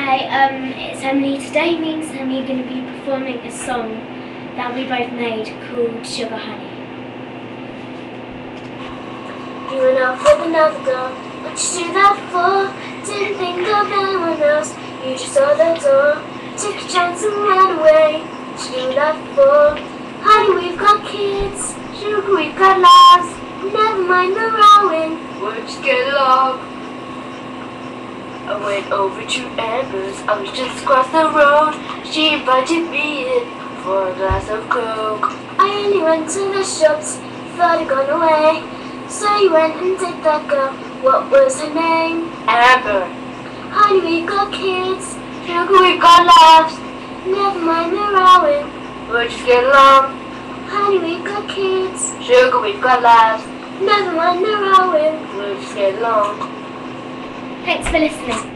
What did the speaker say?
Hi, it's Emily. Today me and Sammy are going to be performing a song that we both made called Sugar Honey. You went off with another girl. What'd you do that for? Didn't think of anyone else. You just saw the door. Took a chance and ran away. What'd you do that for? Honey, we've got kids. Sugar, we've got lives. Never mind the rowing. We'll just get along. I went over to Amber's. I was just across the road. She invited me in for a glass of Coke. I only went to the shops. Thought I'd gone away. So you went and did that girl. What was her name? Amber. Honey, we got kids. Sugar, we got laughs. Never mind the rowing. We'll just get along. Honey, we got kids. Sugar, we've got laughs. Never mind the rowing. We'll just get along. Thanks for listening.